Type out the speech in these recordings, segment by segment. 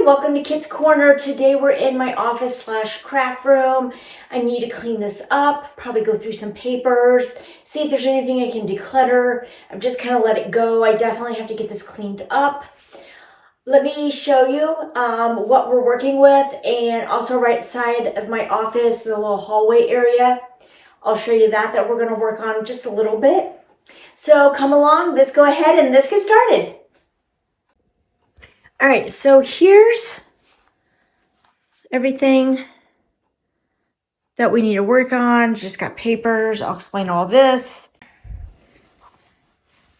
welcome to Kit's Corner. Today we're in my office slash craft room. I need to clean this up, probably go through some papers, see if there's anything I can declutter. I've just kind of let it go. I definitely have to get this cleaned up. Let me show you what we're working with, and also right side of my office, the little hallway area. I'll show you that we're going to work on just a little bit. So come along, let's go ahead and let's get started. All right, so here's everything that we need to work on. Just got papers. I'll explain all this.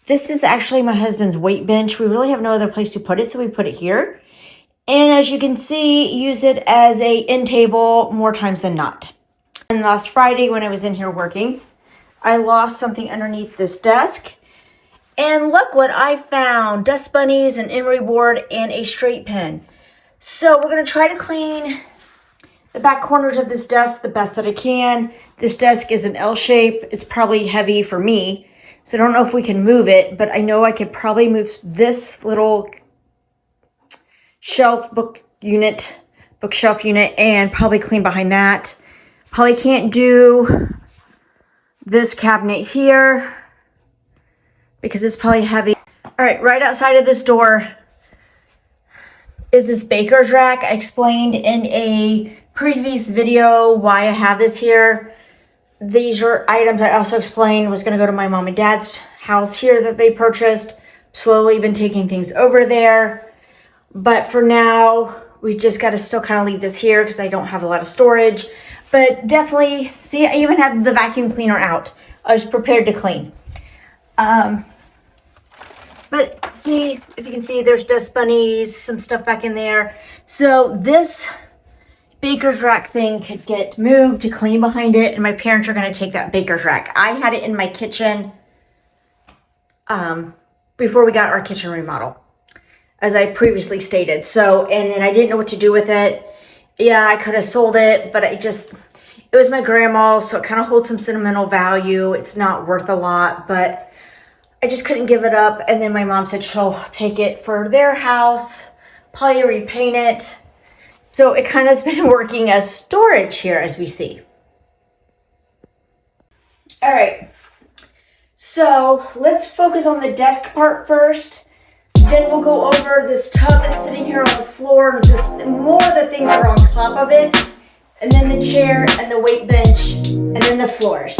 This is actually my husband's weight bench. We really have no other place to put it, so we put it here. And as you can see, use it as a end table more times than not. And last Friday when I was in here working, I lost something underneath this desk. And look what I found. Dust bunnies, an emery board, and a straight pin. So we're going to try to clean the back corners of this desk the best that I can. This desk is an L shape. It's probably heavy for me. So I don't know if we can move it, but I know I could probably move this little bookshelf unit, and probably clean behind that. Probably can't do this cabinet here because it's probably heavy. All right, right outside of this door is this baker's rack. I explained in a previous video why I have this here. These are items I also explained was gonna go to my mom and dad's house here that they purchased. Slowly been taking things over there. But for now, we just gotta still kind of leave this here because I don't have a lot of storage. But definitely, see, I even had the vacuum cleaner out. I was prepared to clean. But see, if you can see, there's dust bunnies, some stuff back in there. So this baker's rack thing could get moved to clean behind it, and my parents are going to take that baker's rack. I had it in my kitchen before we got our kitchen remodel, as I previously stated. So, and then I didn't know what to do with it. Yeah, I could have sold it, but it was my grandma's, so it kind of holds some sentimental value. It's not worth a lot, but I just couldn't give it up. And then my mom said she'll take it for their house, probably repaint it. So it kind of has been working as storage here, as we see. All right, so let's focus on the desk part first. Then we'll go over this tub that's sitting here on the floor, and just more of the things that are on top of it. And then the chair and the weight bench, and then the floors.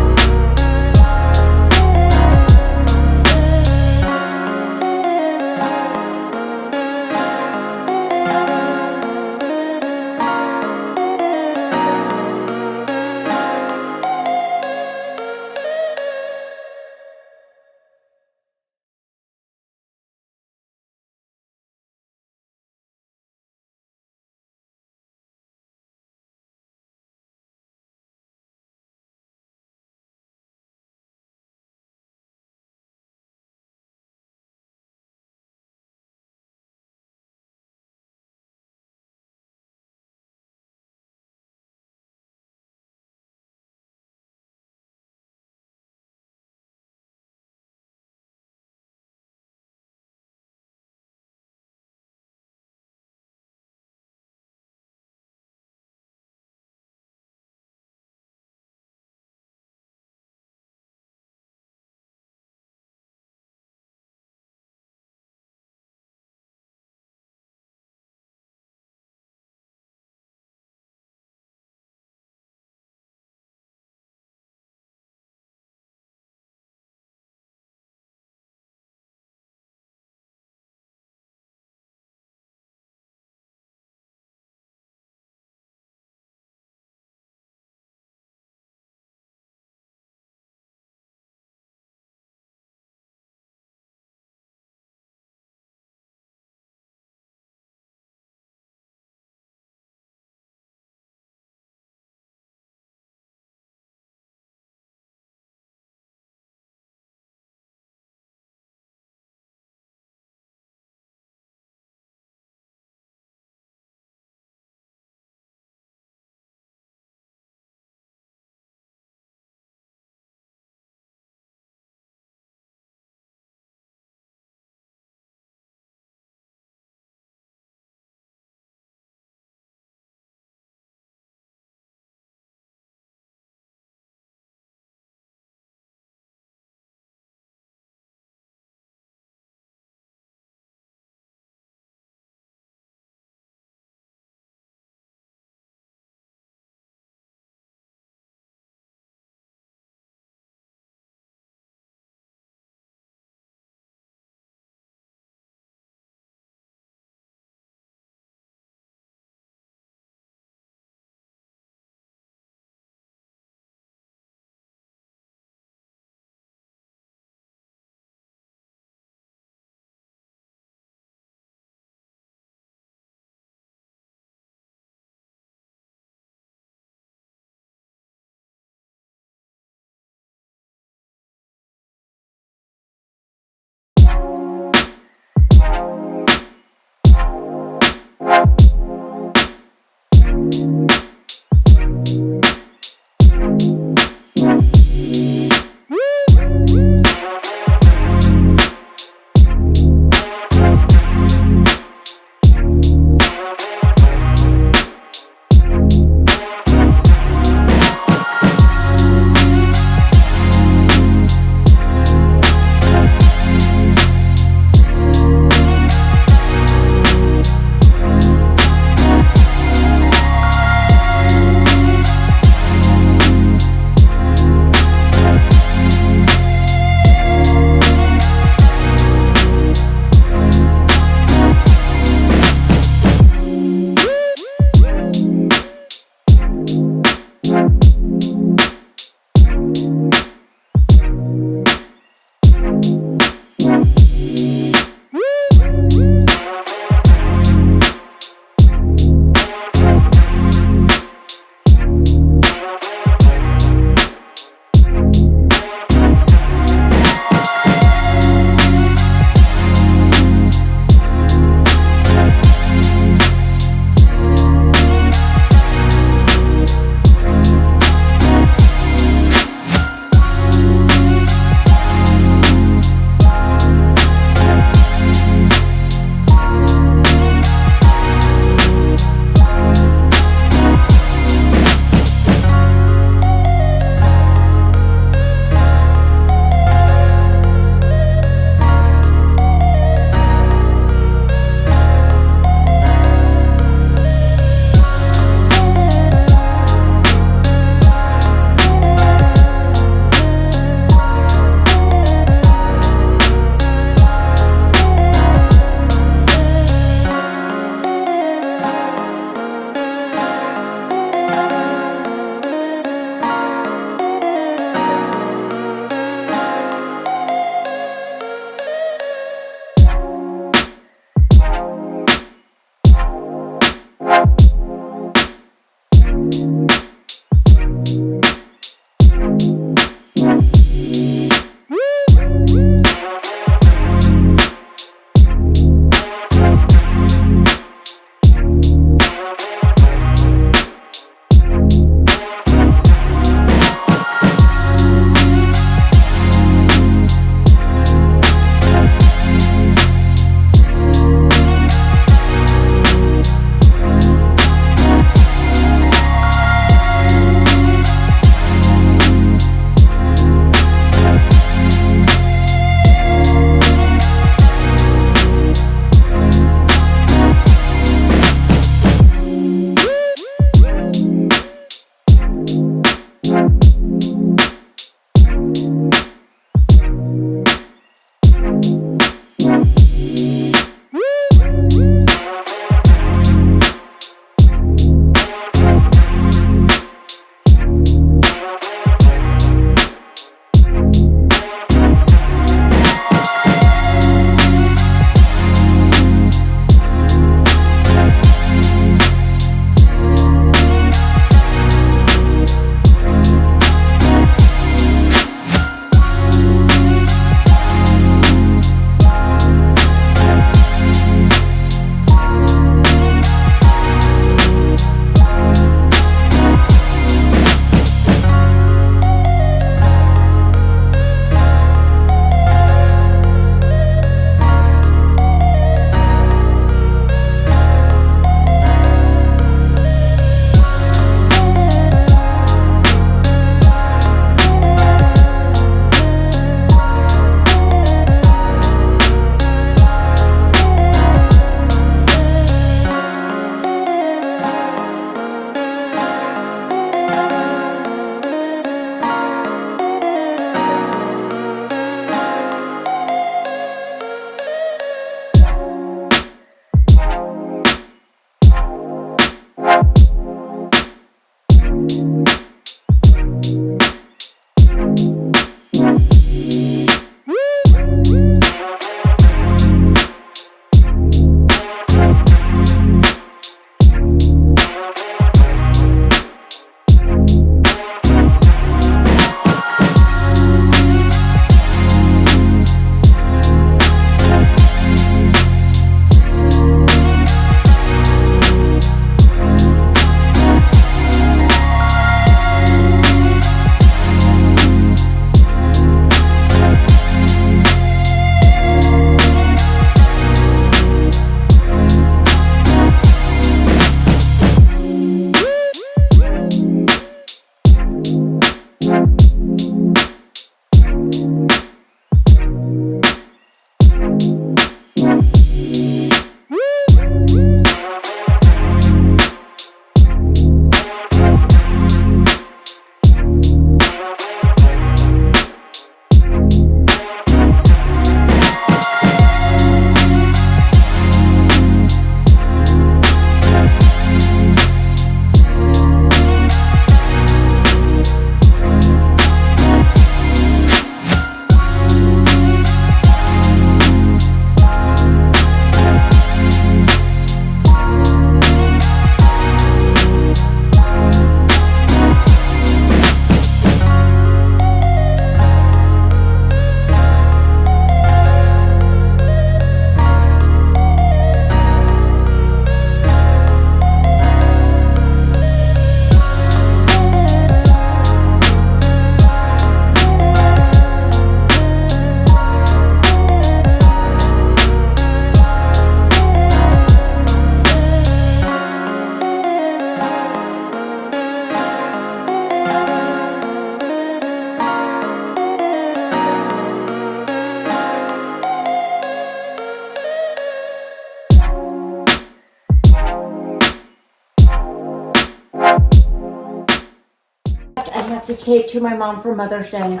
I have to take to my mom for Mother's Day.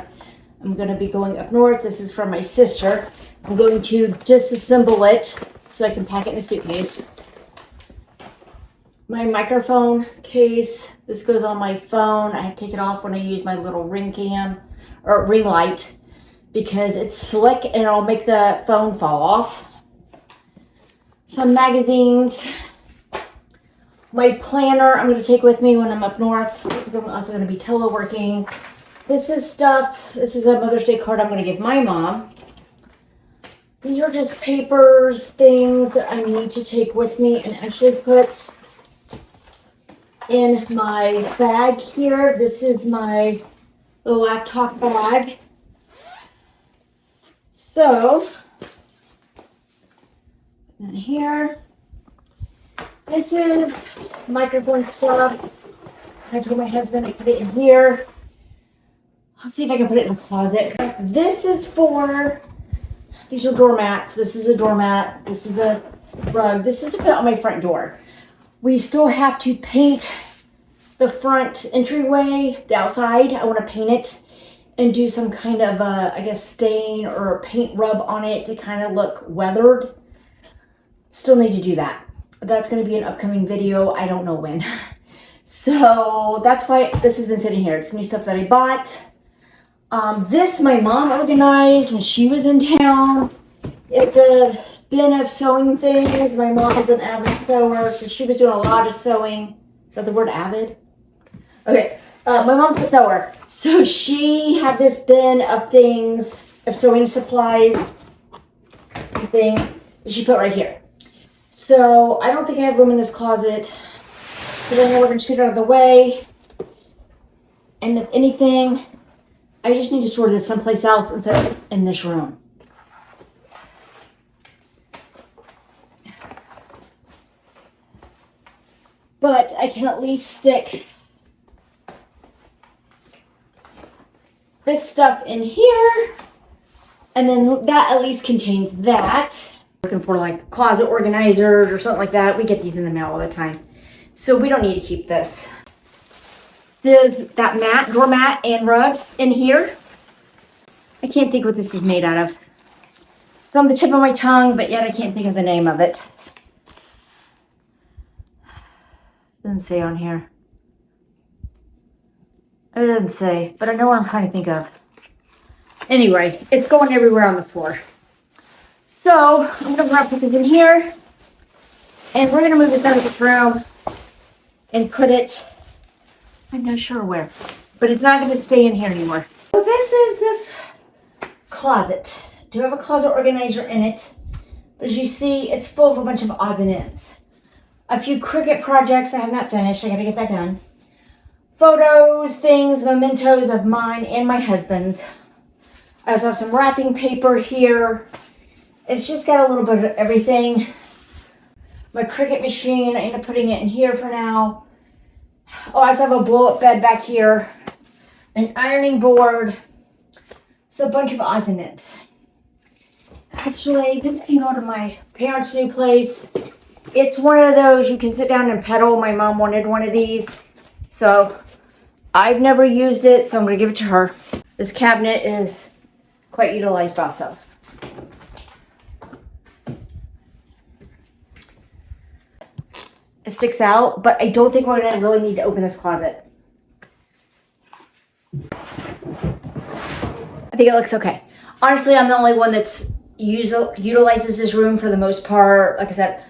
I'm going to be going up north. This is from my sister. I'm going to disassemble it so I can pack it in a suitcase. My microphone case. This goes on my phone. I have to take it off when I use my little ring cam or ring light because it's slick and it'll make the phone fall off. Some magazines. My planner I'm going to take with me when I'm up north because I'm also going to be teleworking. This is stuff. This is a Mother's Day card I'm going to give my mom. These are just papers, things that I need to take with me and actually put in my bag here. This is my laptop bag. So, and here. This is microphone stuff. I told my husband to put it in here. I'll see if I can put it in the closet. This is for, these are doormats. This is a doormat. This is a rug. This is to put on my front door. We still have to paint the front entryway, the outside. I want to paint it and do some kind of a, I guess, stain or a paint rub on it to kind of look weathered. Still need to do that. That's going to be an upcoming video. I don't know when. So that's why this has been sitting here. It's new stuff that I bought. This my mom organized when she was in town. It's a bin of sewing things. My mom's an avid sewer, so she was doing a lot of sewing. Is that the word avid? Okay. My mom's a sewer. So she had this bin of things, of sewing supplies and things that she put right here. So I don't think I have room in this closet. So then we're going to scoot out of the way. And if anything, I just need to store this someplace else instead of in this room. But I can at least stick this stuff in here. And then that at least contains that. Looking for like closet organizers or something like that. We get these in the mail all the time. So we don't need to keep this. There's that mat, doormat and rug in here. I can't think what this is made out of. It's on the tip of my tongue, but yet I can't think of the name of it. Doesn't say on here. It doesn't say, but I know what I'm trying to think of. Anyway, it's going everywhere on the floor. So I'm going to put this in here. And we're going to move this out of this room and put it, I'm not sure where, but it's not going to stay in here anymore. So this is this closet. I do have a closet organizer in it. But as you see, it's full of a bunch of odds and ends. A few Cricut projects I have not finished. I got to get that done. Photos, things, mementos of mine and my husband's. I also have some wrapping paper here. It's just got a little bit of everything. My Cricut machine, I end up putting it in here for now. Oh, I also have a blow-up bed back here. An ironing board. So a bunch of odds and ends. Actually, this can go to my parents' new place. It's one of those you can sit down and pedal. My mom wanted one of these. So I've never used it, so I'm going to give it to her. This cabinet is quite utilized also. It sticks out, but I don't think we're going to really need to open this closet. I think it looks okay. Honestly, I'm the only one that's utilizes this room for the most part. Like I said,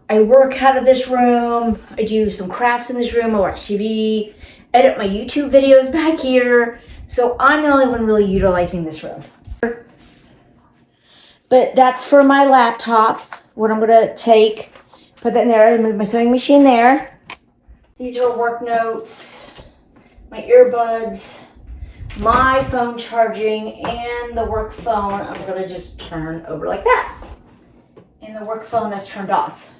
I work out of this room. I do some crafts in this room. I watch TV, edit my YouTube videos back here. So I'm the only one really utilizing this room. But that's for my laptop, what I'm going to take. Put that in there and move my sewing machine there. These are work notes, my earbuds, my phone charging, and the work phone I'm going to just turn over like that. And the work phone that's turned off.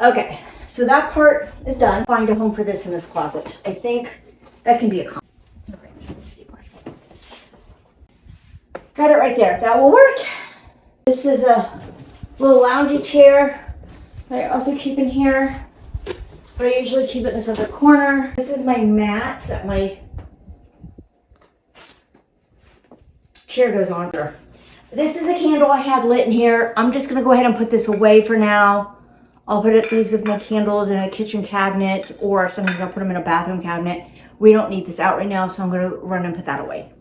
Okay, so that part is done. Find a home for this in this closet. I think that can be a let's see where I can put this. Got it right there. That will work. This is a little loungy chair that I also keep in here, but I usually keep it in this other corner. This is my mat that my chair goes on. This is a candle I had lit in here. I'm just gonna go ahead and put this away for now. I'll put these with my candles in a kitchen cabinet, or sometimes I'll put them in a bathroom cabinet. We don't need this out right now, so I'm gonna run and put that away.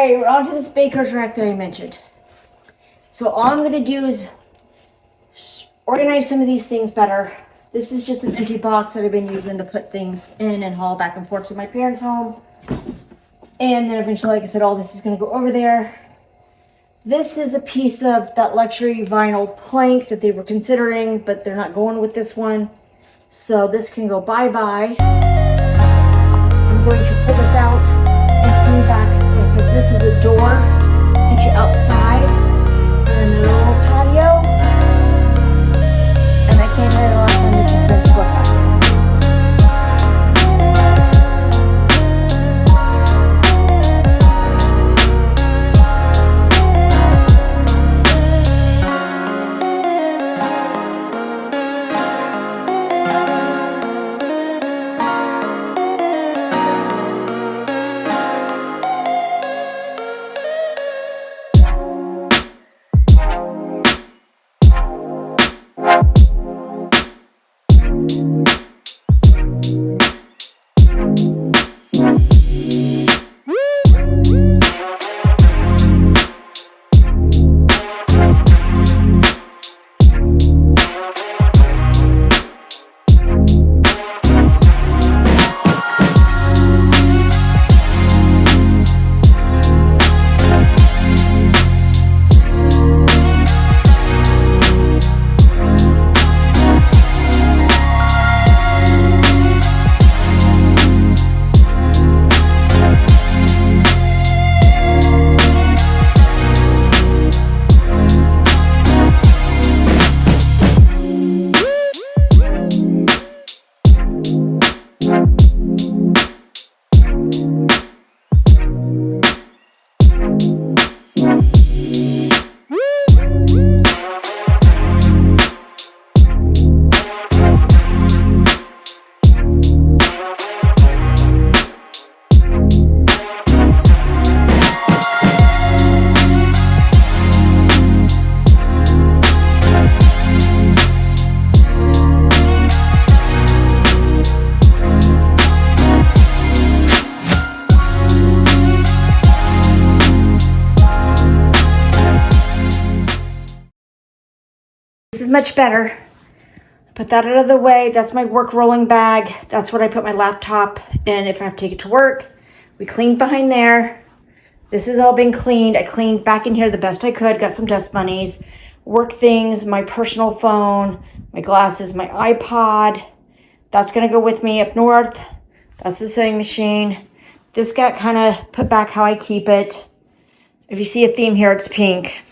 right, we're on to this baker's rack that I mentioned. So all I'm gonna do is organize some of these things better. This is just an empty box that I've been using to put things in and haul back and forth to my parents' home. And then eventually, like I said, all this is gonna go over there. This is a piece of that luxury vinyl plank that they were considering, but they're not going with this one. So this can go bye-bye. I'm going to pull this out and clean back because this is a door. Takes you outside and a little patio. And I can't remember the last time this has been swept back. This is much better. Put that out of the way. That's my work rolling bag. That's what I put my laptop in if I have to take it to work. We cleaned behind there. This has all been cleaned. I cleaned back in here the best I could. Got some dust bunnies. Work things, my personal phone, my glasses, my iPod. That's going to go with me up north. That's the sewing machine. This got kind of put back how I keep it. If you see a theme here, it's pink.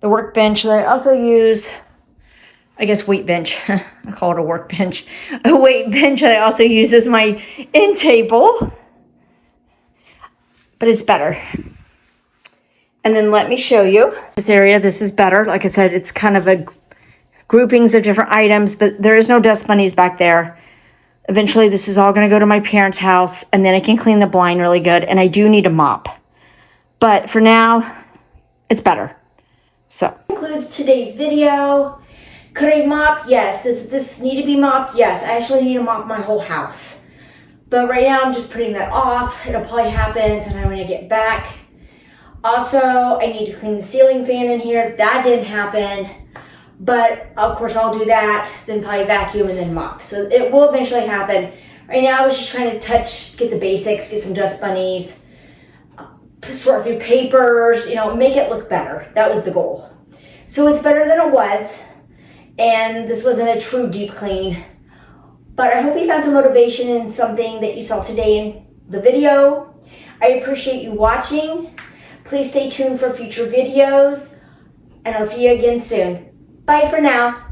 The workbench that I also use, I guess weight bench. I call it a workbench. A weight bench that I also use as my end table. But it's better. And then let me show you this area. This is better. Like I said, it's kind of a groupings of different items, but there is no dust bunnies back there. Eventually, this is all going to go to my parents' house, and then I can clean the blind really good. And I do need a mop. But for now, it's better. So that concludes today's video. Could I mop? Yes. Does this need to be mopped? Yes. I actually need to mop my whole house. But right now I'm just putting that off. It'll probably happen sometime when I get back. Also, I need to clean the ceiling fan in here. That didn't happen. But of course I'll do that, then probably vacuum and then mop. So it will eventually happen. Right now I was just trying to get the basics, get some dust bunnies, sort through papers, make it look better. That was the goal. So it's better than it was. And this wasn't a true deep clean. But I hope you found some motivation in something that you saw today in the video. I appreciate you watching. Please stay tuned for future videos. And I'll see you again soon. Bye for now.